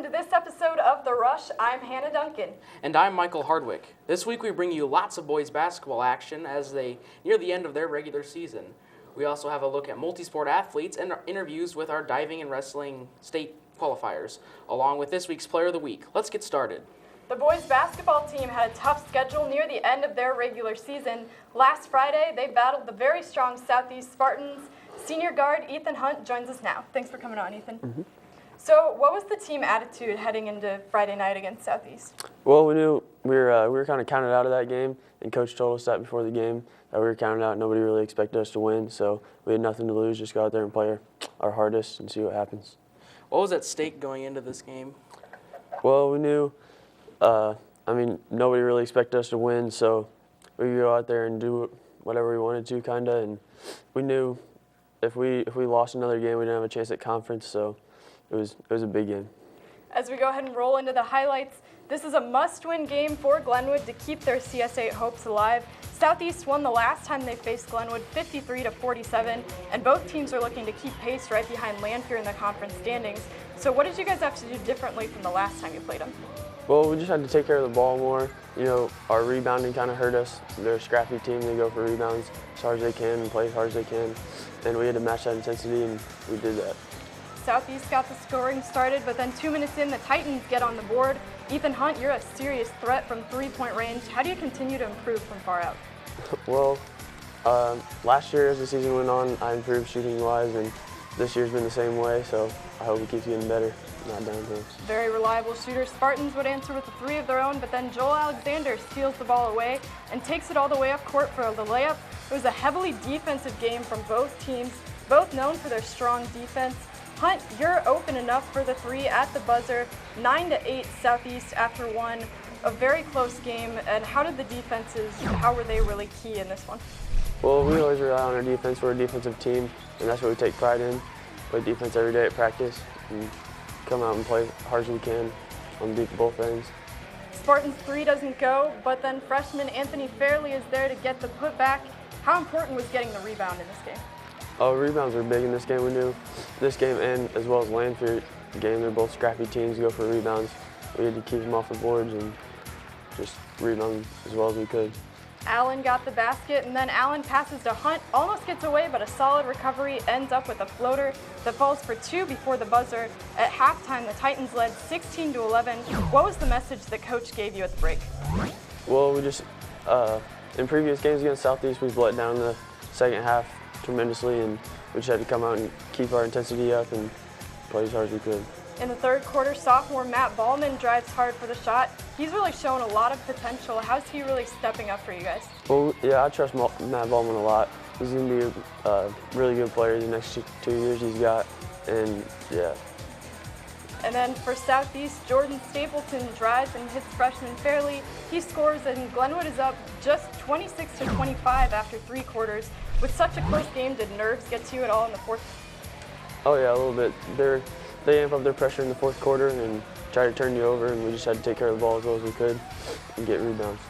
Welcome to this episode of The Rush. I'm Hannah Duncan. And I'm Michael Hardwick. This week we bring you lots of boys basketball action as they near the end of their regular season. We also have a look at multi-sport athletes and interviews with our diving and wrestling state qualifiers, along with this week's Player of the Week. Let's get started. The boys basketball team had a tough schedule near the end of their regular season. Last Friday, they battled the very strong Southeast Spartans. Senior guard Ethan Hunt joins us now. Thanks for coming on, Ethan. Mm-hmm. So what was the team attitude heading into Friday night against Southeast? Well, we knew we were kind of counted out of that game, and Coach told us that before the game that we were counted out. Nobody really expected us to win, so we had nothing to lose. Just go out there and play our hardest and see what happens. What was at stake going into this game? Well, we knew, nobody really expected us to win, so we could go out there and do whatever we wanted to, kind of, and we knew if we lost another game, we didn't have a chance at conference, so it was a big game. As we go ahead and roll into the highlights, this is a must-win game for Glenwood to keep their CS8 hopes alive. Southeast won the last time they faced Glenwood 53-47, and both teams are looking to keep pace right behind Lanphier in the conference standings. So what did you guys have to do differently from the last time you played them? Well, we just had to take care of the ball more. You know, our rebounding kind of hurt us. They're a scrappy team. They go for rebounds as hard as they can and play as hard as they can. And we had to match that intensity, and we did that. Southeast got the scoring started, but then 2 minutes in, the Titans get on the board. Ethan Hunt, you're a serious threat from three-point range. How do you continue to improve from far out? Well, last year as the season went on, I improved shooting-wise, and this year's been the same way, so I hope it keeps getting better, not downhill. Very reliable shooter. Spartans would answer with a three of their own, but then Joel Alexander steals the ball away and takes it all the way up court for the layup. It was a heavily defensive game from both teams, both known for their strong defense. Hunt, you're open enough for the three at the buzzer, 9-8 Southeast after one. A very close game, and how did the defenses, how were they really key in this one? Well, we always rely on our defense. We're a defensive team, and that's what we take pride in. Play defense every day at practice and come out and play as hard as we can on both ends. Spartans' three doesn't go, but then freshman Anthony Fairley is there to get the putback. How important was getting the rebound in this game? Oh, rebounds are big in this game. We knew this game and as well as Lanphier game, they're both scrappy teams, go for rebounds. We had to keep them off the boards and just rebound as well as we could. Allen got the basket, and then Allen passes to Hunt, almost gets away, but a solid recovery ends up with a floater that falls for two before the buzzer. At halftime, the Titans led 16-11. What was the message that Coach gave you at the break? Well, we just, in previous games against Southeast, we've let down the second half tremendously, and we just had to come out and keep our intensity up and play as hard as we could. In the third quarter, sophomore Matt Ballman drives hard for the shot. He's really shown a lot of potential. How's he really stepping up for you guys? Well, yeah, I trust Matt Ballman a lot. He's going to be a really good player the next 2 years he's got, and yeah. And then for Southeast, Jordan Stapleton drives and hits freshman Fairley. He scores, and Glenwood is up just 26-25 after three quarters. With such a close game, did nerves get to you at all in the fourth? Oh yeah, a little bit. They amp up their pressure in the fourth quarter and try to turn you over, and we just had to take care of the ball as well as we could and get rebounds.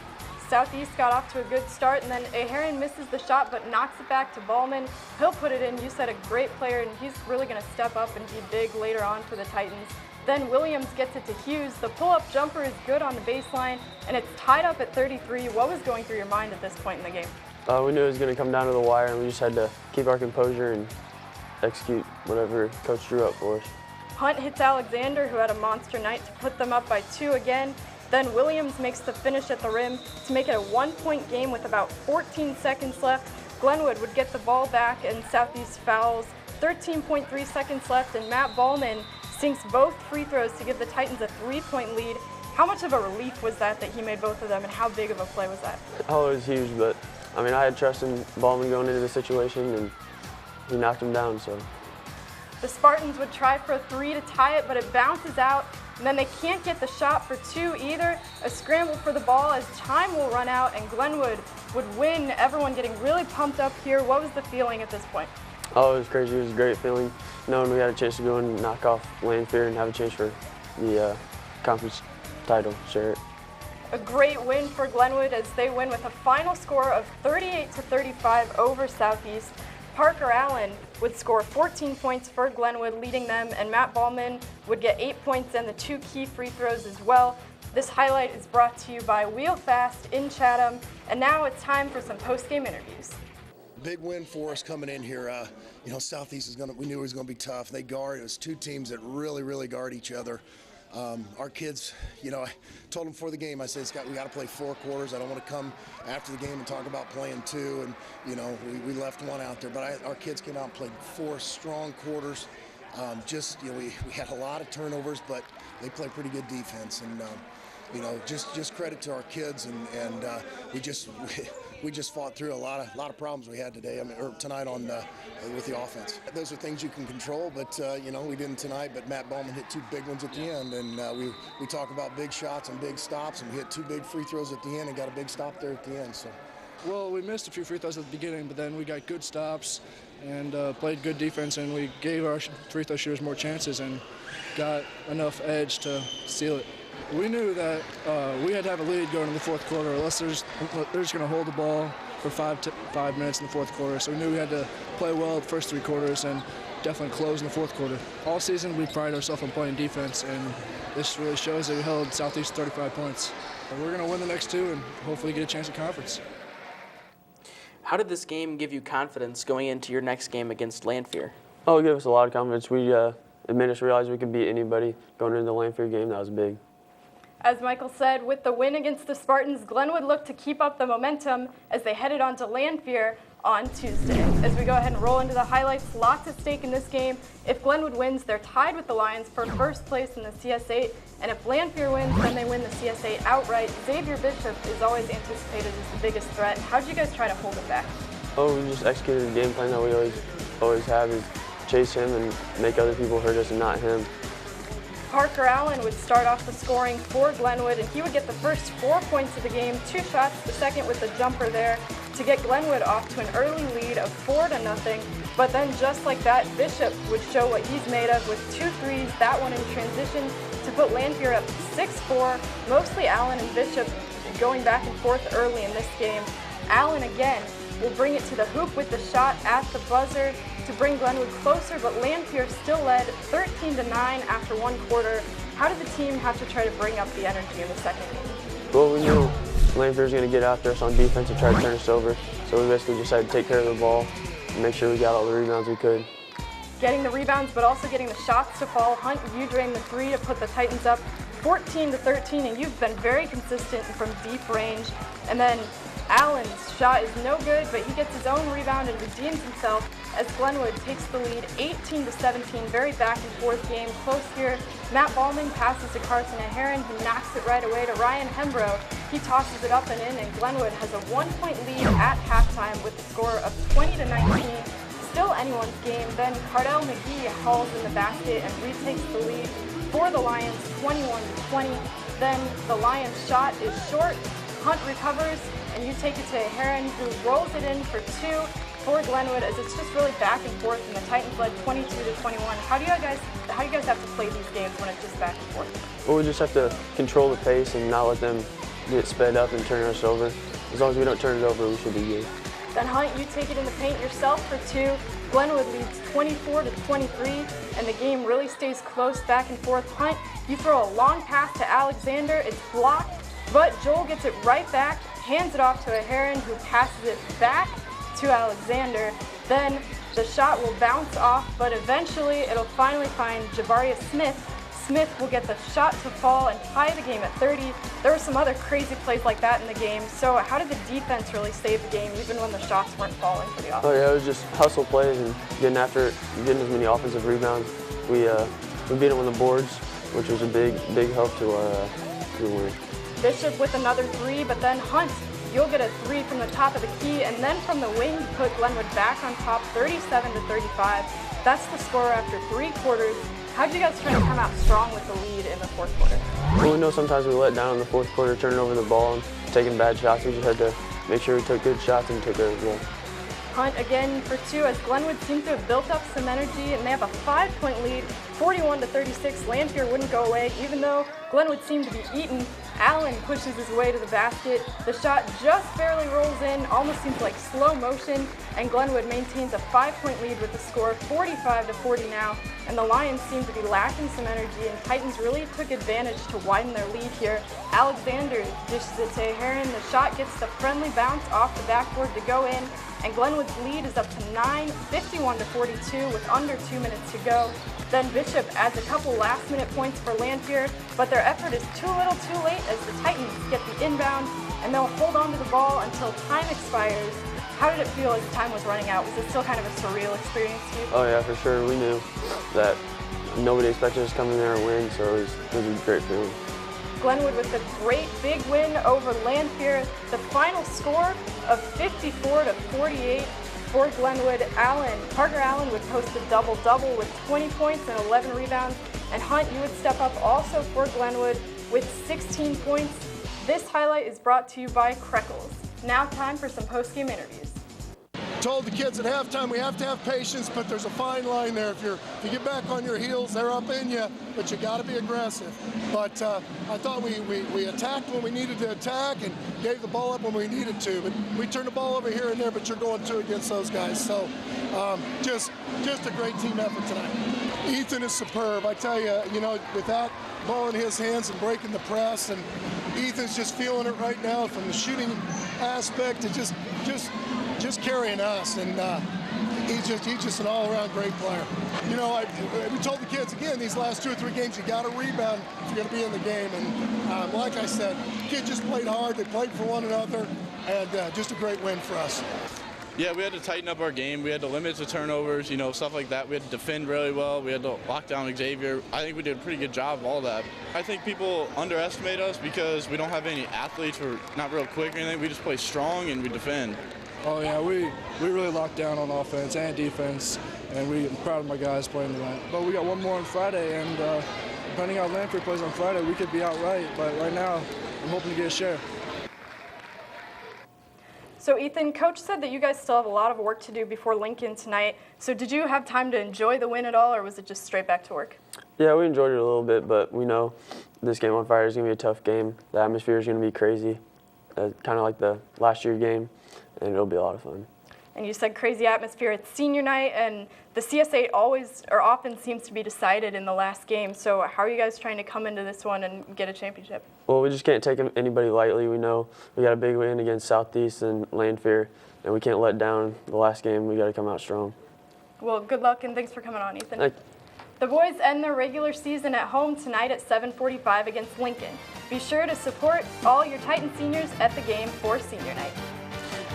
Southeast got off to a good start, and then Aherian misses the shot but knocks it back to Ballman. He'll put it in. You said a great player, and he's really going to step up and be big later on for the Titans. Then Williams gets it to Hughes. The pull-up jumper is good on the baseline, and it's tied up at 33. What was going through your mind at this point in the game? We knew it was going to come down to the wire, and we just had to keep our composure and execute whatever Coach drew up for us. Hunt hits Alexander, who had a monster night, to put them up by two again. Then Williams makes the finish at the rim to make it a one-point game with about 14 seconds left. Glenwood would get the ball back, and Southeast fouls. 13.3 seconds left, and Matt Ballman sinks both free throws to give the Titans a three-point lead. How much of a relief was that he made both of them, and how big of a play was that? Oh, it was huge, but I had trust in Ballman going into the situation, and he knocked him down, so. The Spartans would try for a three to tie it, but it bounces out, and then they can't get the shot for two either. A scramble for the ball as time will run out, and Glenwood would win. Everyone getting really pumped up here. What was the feeling at this point? Oh, it was crazy. It was a great feeling knowing we had a chance to go and knock off Lanphier and have a chance for the conference title, share it. A great win for Glenwood as they win with a final score of 38-35 over Southeast. Parker Allen would score 14 points for Glenwood, leading them, and Matt Ballman would get 8 points and the 2 key free throws as well. This highlight is brought to you by Wheel Fast in Chatham, and now it's time for some post-game interviews. Big win for us coming in here. Southeast we knew it was going to be tough. It was 2 teams that really guard each other. Our kids, I told them before the game, I said, we got to play 4 quarters. I don't want to come after the game and talk about playing 2, and, we left 1 out there. But our kids came out and played 4 strong quarters. We had a lot of turnovers, but they played pretty good defense. And, just credit to our kids, and we just fought through a lot of problems we had today. Tonight with the offense. Those are things you can control, but we didn't tonight. But Matt Ballman hit 2 big ones at the end, and we talk about big shots and big stops, and we hit 2 big free throws at the end and got a big stop there at the end. So. Well, we missed a few free throws at the beginning, but then we got good stops and played good defense, and we gave our free throw shooters more chances and got enough edge to seal it. We knew that we had to have a lead going into the 4th quarter, unless they're just going to hold the ball for 5 minutes in the 4th quarter. So we knew we had to play well the first 3 quarters and definitely close in the 4th quarter. All season we pride ourselves on playing defense, and this really shows that we held Southeast 35 points. We're going to win the next 2 and hopefully get a chance at conference. How did this game give you confidence going into your next game against Lanphier? Oh, it gave us a lot of confidence. It made us realize we could beat anybody going into the Lanphier game. That was big. As Michael said, with the win against the Spartans, Glenwood looked to keep up the momentum as they headed on to Lanphier on Tuesday. As we go ahead and roll into the highlights, lots at stake in this game. If Glenwood wins, they're tied with the Lions for first place in the CS8, and if Lanphier wins, then they win the CS8 outright. Xavier Bishop is always anticipated as the biggest threat. How did you guys try to hold it back? Oh, we just executed the game plan that we always have, is chase him and make other people hurt us and not him. Parker Allen would start off the scoring for Glenwood, and he would get the first 4 points of the game, 2 shots, the second with the jumper there, to get Glenwood off to an early lead of 4-0. But then just like that, Bishop would show what he's made of with 2 threes, that one in transition, to put Lanphier up 6-4. Mostly Allen and Bishop going back and forth early in this game. Allen again will bring it to the hoop with the shot at the buzzer to bring Glenwood closer, but Lanphier still led 13-9 after 1 quarter. How did the team have to try to bring up the energy in the second game? Well, we knew Lanphier was going to get after us on defense and try to turn us over, so we basically just had to take care of the ball and make sure we got all the rebounds we could. Getting the rebounds, but also getting the shots to fall. Hunt, you drained the 3 to put the Titans up 14-13, and you've been very consistent from deep range. And then Allen's shot is no good, but he gets his own rebound and redeems himself as Glenwood takes the lead 18-17. Very back and forth game, close here. Matt Ballman passes to Carson Heron, who knocks it right away to Ryan Hembrough. He tosses it up and in, and Glenwood has a 1-point lead at halftime with a score of 20-19. Still anyone's game. Then Cardell McGee hauls in the basket and retakes the lead for the Lions, 21-20. Then the Lions' shot is short. Hunt recovers, and you take it to Heron, who rolls it in for 2 for Glenwood, as it's just really back and forth, and the Titans led 22-21. How do you guys have to play these games when it's just back and forth? Well, we just have to control the pace and not let them get sped up and turn us over. As long as we don't turn it over, we should be good. Then Hunt, you take it in the paint yourself for 2. Glenwood leads 24-23, and the game really stays close, back and forth. Hunt, you throw a long pass to Alexander. It's blocked, but Joel gets it right back, hands it off to a Heron, who passes it back to Alexander. Then the shot will bounce off, but eventually it'll finally find Jabarius Smith. Smith will get the shot to fall and tie the game at 30. There were some other crazy plays like that in the game. So how did the defense really save the game, even when the shots weren't falling for the offense? Oh yeah, it was just hustle plays and getting after it, getting as many offensive rebounds. We beat them on the boards, which was a big help to our win. Bishop with another 3, but then Hunt, you'll get a 3 from the top of the key, and then from the wing, put Glenwood back on top, 37-35. That's the score after 3 quarters. How did you guys try to come out strong with the lead in the 4th quarter? Well, we know sometimes we let down in the 4th quarter, turning over the ball and taking bad shots. We just had to make sure we took good shots and took care of the ball. Hunt again for 2 as Glenwood seems to have built up some energy, and they have a 5-point lead, 41-36. Lanphier wouldn't go away, even though Glenwood seemed to be eaten. Allen pushes his way to the basket. The shot just barely rolls in, almost seems like slow motion, and Glenwood maintains a 5-point lead with the score 45-40 now. And the Lions seem to be lacking some energy, and Titans really took advantage to widen their lead here. Alexander dishes it to Heron. The shot gets the friendly bounce off the backboard to go in, and Glenwood's lead is up to 9, 51-42 with under 2 minutes to go. Then Bishop adds a couple last-minute points for Lanphier, but their effort is too little too late as the Titans get the inbound, and they'll hold on to the ball until time expires. How did it feel as time was running out? Was it still kind of a surreal experience to you? Oh yeah, for sure. We knew that nobody expected us to come in there and win, so it was a great feeling. Glenwood with a great big win over Lanphier. The final score of 54-48 for Glenwood. Parker Allen would post a double-double with 20 points and 11 rebounds. And Hunt, you would step up also for Glenwood with 16 points. This highlight is brought to you by Kreckles. Now time for some post-game interviews. Told the kids at halftime we have to have patience, but there's a fine line there. If you get back on your heels, they're up in you, but you got to be aggressive. But I thought we attacked when we needed to attack and gave the ball up when we needed to. But we turned the ball over here and there, but you're going 2 against those guys. So just a great team effort tonight. Ethan is superb. I tell you, with that ball in his hands and breaking the press, and Ethan's just feeling it right now from the shooting aspect to just carrying us, and he's just an all-around great player. We told the kids again, these last 2 or 3 games, you got to rebound if you're going to be in the game. And like I said, kids just played hard. They played for one another, and just a great win for us. Yeah, we had to tighten up our game. We had to limit the turnovers, stuff like that. We had to defend really well. We had to lock down Xavier. I think we did a pretty good job of all that. I think people underestimate us because we don't have any athletes. We're not real quick or anything. We just play strong and we defend. Oh yeah, we really locked down on offense and defense, and I'm proud of my guys playing tonight. But we got one more on Friday, and depending on how Lanphier plays on Friday, we could be out right. But right now, I'm hoping to get a share. So Ethan, Coach said that you guys still have a lot of work to do before Lincoln tonight. So did you have time to enjoy the win at all, or was it just straight back to work? Yeah, we enjoyed it a little bit, but we know this game on Friday is going to be a tough game. The atmosphere is going to be crazy, kind of like the last year game, and it'll be a lot of fun. And you said crazy atmosphere. It's senior night, and the CS8 often seems to be decided in the last game. So how are you guys trying to come into this one and get a championship? Well, we just can't take anybody lightly. We know we got a big win against Southeast and Lanphier, and we can't let down the last game. We got to come out strong. Well, good luck, and thanks for coming on, Ethan. Thank you. The boys end their regular season at home tonight at 7:45 against Lincoln. Be sure to support all your Titan seniors at the game for senior night.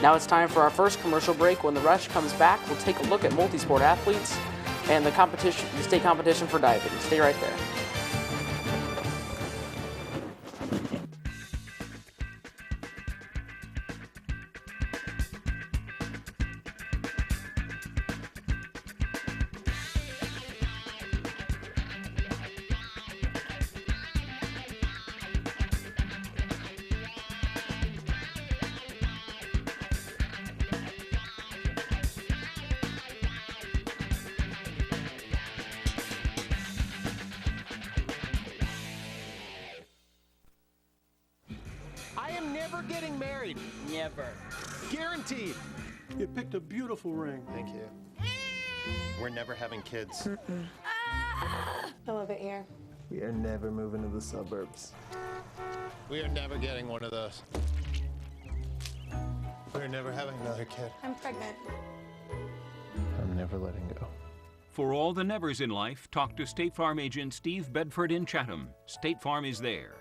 Now it's time for our first commercial break. When the rush comes back, we'll take a look at multi-sport athletes and the state competition for diving. Stay right there. I am never getting married. Never. Guaranteed. You picked a beautiful ring. Thank you. We're never having kids. I love it here. We are never moving to the suburbs. We are never getting one of those. We're never having another kid. I'm pregnant. I'm never letting go. For all the nevers in life, talk to State Farm agent Steve Bedford in Chatham. State Farm is there.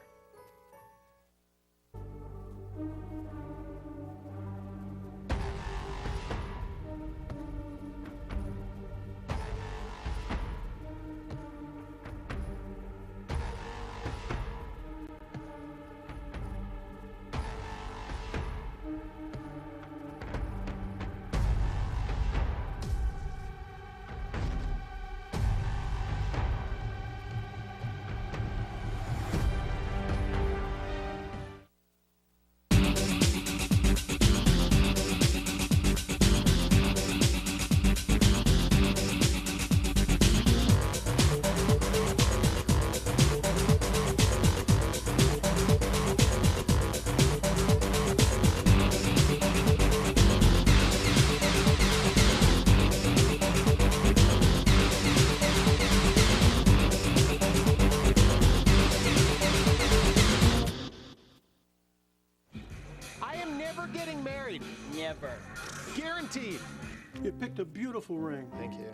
You picked a beautiful ring. Thank you.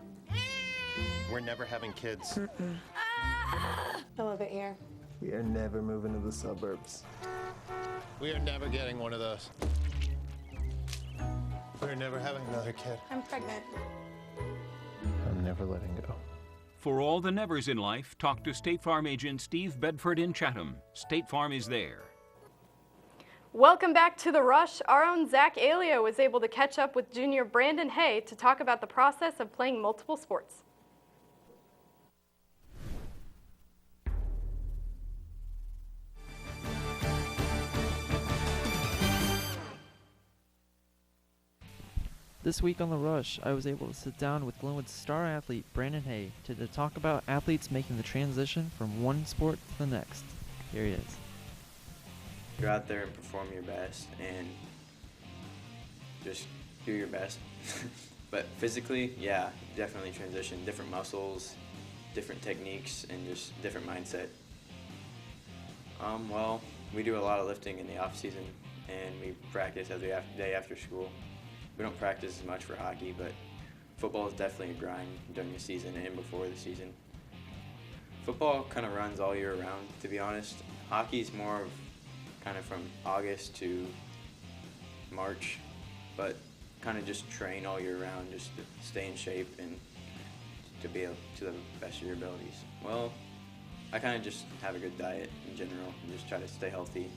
We're never having kids. I love it here. We are never moving to the suburbs. We are never getting one of those. We're never having another kid. I'm pregnant. I'm never letting go. For all the nevers in life, talk to State Farm agent Steve Bedford in Chatham. State Farm is there. Welcome back to The Rush. Our own Zach Alio was able to catch up with junior Brandon Hay to talk about the process of playing multiple sports. This week on The Rush, I was able to sit down with Glenwood's star athlete Brandon Hay to talk about athletes making the transition from one sport to the next. Here he is. Go out there and perform your best and just do your best. But physically, yeah, definitely transition. Different muscles, different techniques, and just different mindset. Well, we do a lot of lifting in the off season, and we practice every day after school. We don't practice as much for hockey, but football is definitely a grind during the season and before the season. Football kind of runs all year round, to be honest. Hockey is more of kind of from August to March, but kind of just train all year round just to stay in shape and to be able to the best of your abilities. Well, I kind of just have a good diet in general and just try to stay healthy.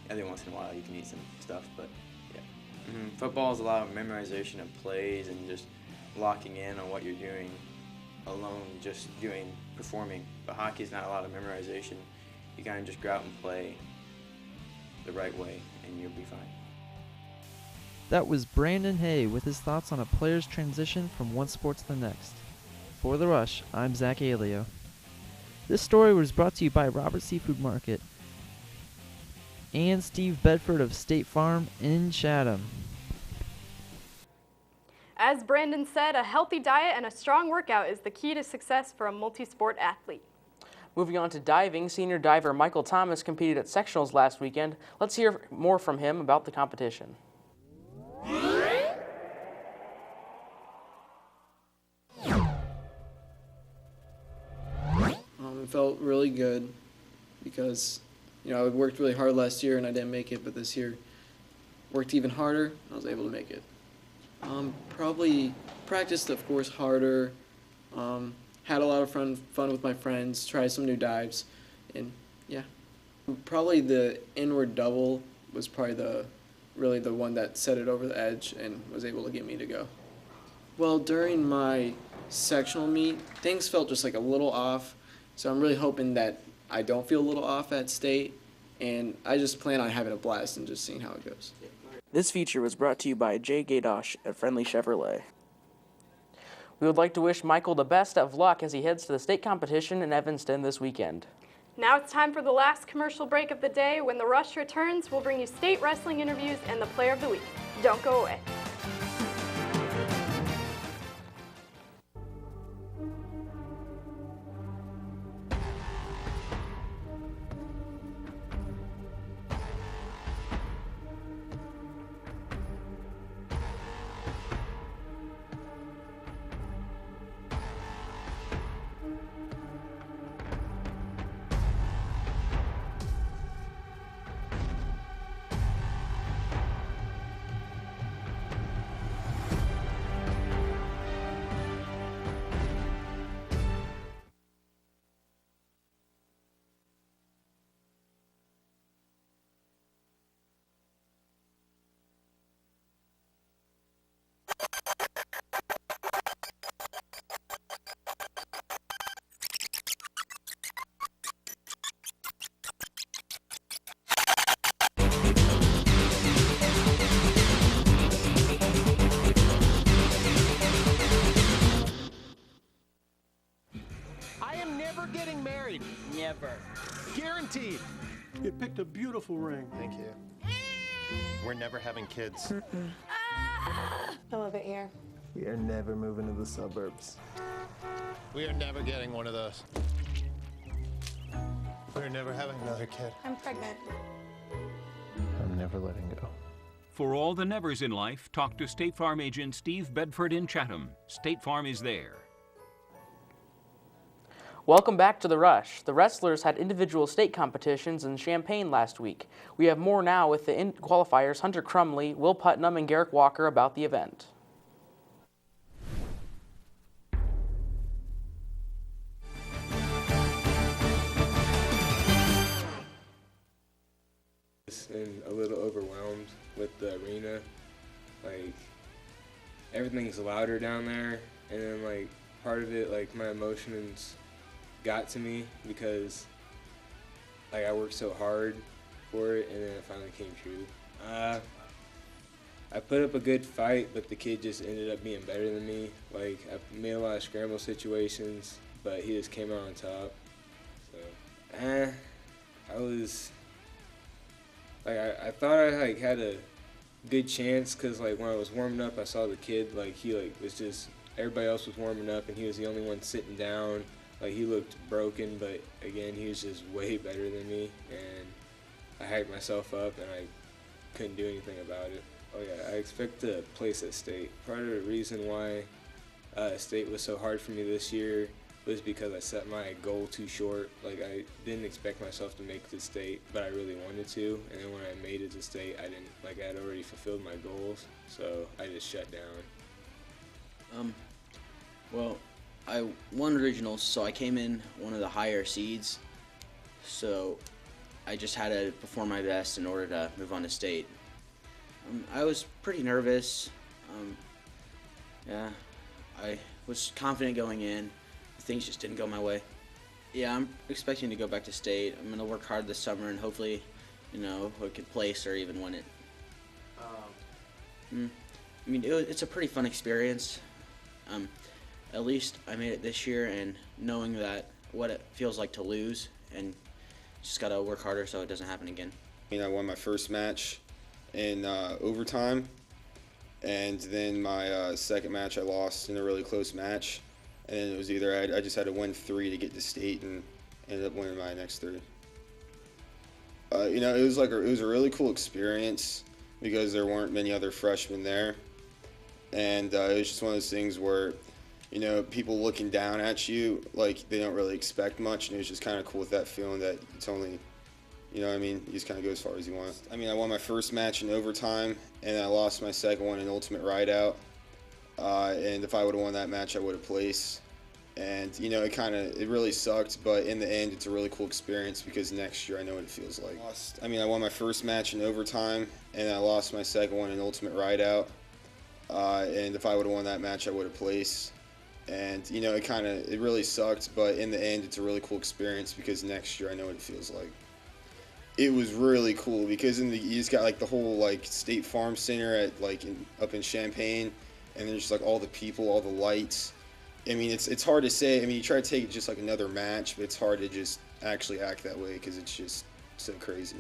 Every once in a while you can eat some stuff, but yeah. Football is a lot of memorization of plays and just locking in on what you're doing alone, just performing. But hockey is not a lot of memorization. You kind of just go out and play the right way, and you'll be fine. That was Brandon Hay with his thoughts on a player's transition from one sport to the next. For The Rush, I'm Zach Alio. This story was brought to you by Robert Seafood Market and Steve Bedford of State Farm in Chatham. As Brandon said, a healthy diet and a strong workout is the key to success for a multi-sport athlete. Moving on to diving, senior diver Michael Thomas competed at sectionals last weekend. Let's hear more from him about the competition. It felt really good because, I worked really hard last year and I didn't make it, but this year worked even harder and I was able to make it. Probably practiced, of course, harder, had a lot of fun with my friends, tried some new dives, and yeah. Probably the inward double was probably really the one that set it over the edge and was able to get me to go. Well, during my sectional meet, things felt just like a little off, so I'm really hoping that I don't feel a little off at state, and I just plan on having a blast and just seeing how it goes. This feature was brought to you by Jay Gadosh at Friendly Chevrolet. We would like to wish Michael the best of luck as he heads to the state competition in Evanston this weekend. Now it's time for the last commercial break of the day. When The Rush returns, we'll bring you state wrestling interviews and the player of the week. Don't go away. Getting married. Never. Guaranteed. You picked a beautiful ring. Thank you. We're never having kids. I love it here. We are never moving to the suburbs. We are never getting one of those. We're never having another kid. I'm pregnant. I'm never letting go. For all the nevers in life, talk to State Farm agent Steve Bedford in Chatham. State Farm is there. Welcome back to The Rush. The wrestlers had individual state competitions in Champaign last week. We have more now with the qualifiers Hunter Crumley, Will Putnam, and Garrick Walker about the event. And a little overwhelmed with the arena. Like, everything's louder down there, and then like part of it, like my emotions got to me because like I worked so hard for it, and then it finally came true. I put up a good fight, but the kid just ended up being better than me. Like, I made a lot of scramble situations, but he just came out on top. So, I was like, I thought I like had a good chance, because like when I was warming up, I saw the kid, like he like was just, everybody else was warming up and he was the only one sitting down. Like, he looked broken, but again, he was just way better than me, and I hyped myself up and I couldn't do anything about it. Oh yeah, I expect to place at state. Part of the reason why state was so hard for me this year was because I set my goal too short. Like, I didn't expect myself to make it to state, but I really wanted to. And then when I made it to state, I didn't, like, I had already fulfilled my goals, so I just shut down. Well, I won regionals, so I came in one of the higher seeds. So I just had to perform my best in order to move on to state. I was pretty nervous. Yeah, I was confident going in. Things just didn't go my way. Yeah, I'm expecting to go back to state. I'm going to work hard this summer and hopefully, you know, I could place or even win it. I mean, it's a pretty fun experience. At least I made it this year, and knowing that what it feels like to lose, and just got to work harder so it doesn't happen again. I won my first match in overtime, and then my second match I lost in a really close match. And it was either I just had to win 3 to get to state, and ended up winning my next 3. It was a really cool experience because there weren't many other freshmen there, and it was just one of those things where, people looking down at you, like, they don't really expect much, and it was just kind of cool with that feeling that it's only, you just kind of go as far as you want. I won my first match in overtime, and I lost my second one in ultimate rideout. And if I would have won that match, I would have placed. And, it really sucked, but in the end, it's a really cool experience because next year I know what it feels like. I won my first match in overtime, and I lost my second one in ultimate rideout. And if I would have won that match, I would have placed. And, it really sucked, but in the end, it's a really cool experience because next year I know what it feels like. It was really cool because you just got, like, the whole, like, State Farm Center at, like, up in Champaign. And there's just like all the people, all the lights. It's hard to say. You try to take it just like another match, but it's hard to just actually act that way because it's just so crazy.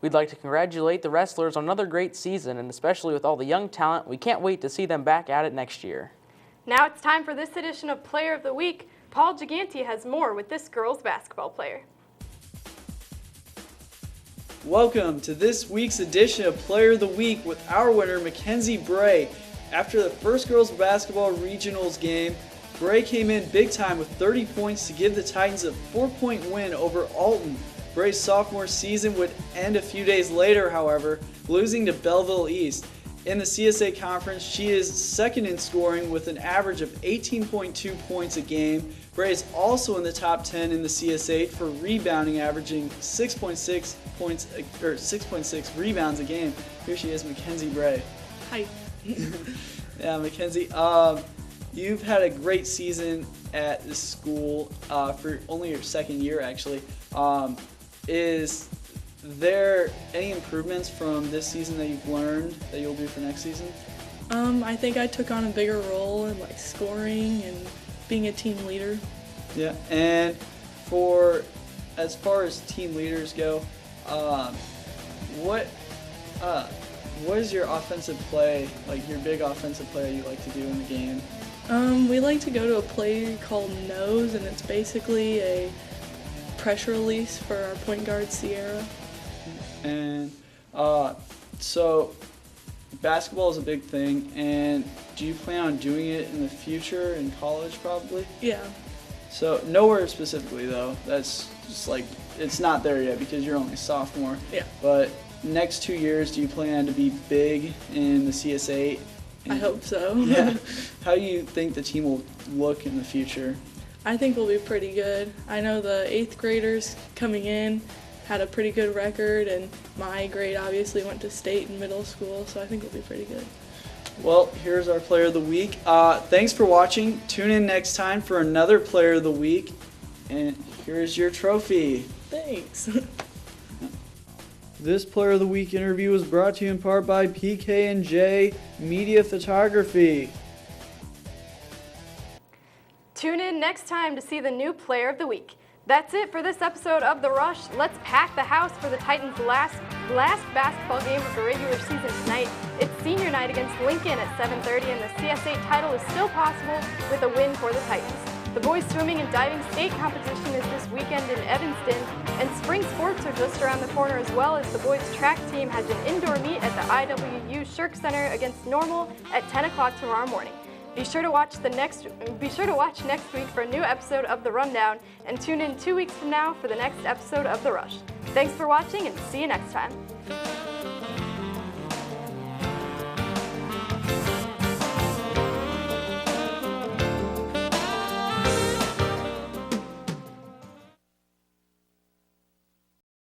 We'd like to congratulate the wrestlers on another great season, and especially with all the young talent, we can't wait to see them back at it next year. Now it's time for this edition of Player of the Week. Paul Gigante has more with this girls basketball player. Welcome to this week's edition of Player of the Week with our winner, Mackenzie Bray. After the first girls basketball regionals game, Bray came in big time with 30 points to give the Titans a 4-point win over Alton. Bray's sophomore season would end a few days later, however, losing to Belleville East. In the CSA conference, she is second in scoring with an average of 18.2 points a game. Bray is also in the top 10 in the CSA for rebounding, averaging 6.6 points or 6.6 rebounds a game. Here she is, Mackenzie Bray. Hi. Yeah, Mackenzie. You've had a great season at the school for only your second year, actually. there any improvements from this season that you've learned that you'll do for next season? I think I took on a bigger role in like scoring and being a team leader. Yeah, and as far as team leaders go, what is your offensive play, like your big offensive play you like to do in the game? We like to go to a play called nose, and it's basically a pressure release for our point guard, Sierra. And so basketball is a big thing, and do you plan on doing it in the future, in college probably? Yeah. So nowhere specifically though, that's just like, it's not there yet because you're only a sophomore. Yeah. But next 2 years, do you plan to be big in the CS8? I hope so. Yeah. How do you think the team will look in the future? I think we'll be pretty good. I know the 8th graders coming in had a pretty good record, and my grade obviously went to state in middle school, so I think we'll be pretty good. Well, here's our Player of the Week. Thanks for watching. Tune in next time for another Player of the Week. And here's your trophy. Thanks. This Player of the Week interview was brought to you in part by PK&J Media Photography. Tune in next time to see the new Player of the Week. That's it for this episode of The Rush. Let's pack the house for the Titans' last basketball game of the regular season tonight. It's senior night against Lincoln at 7:30, and the CS8 title is still possible with a win for the Titans. The boys' swimming and diving state competition is this weekend in Evanston, and spring sports are just around the corner, as well as the boys' track team has an indoor meet at the IWU Shirk Center against Normal at 10 o'clock tomorrow morning. Be sure to watch next week for a new episode of The Rundown, and tune in 2 weeks from now for the next episode of The Rush. Thanks for watching, and see you next time.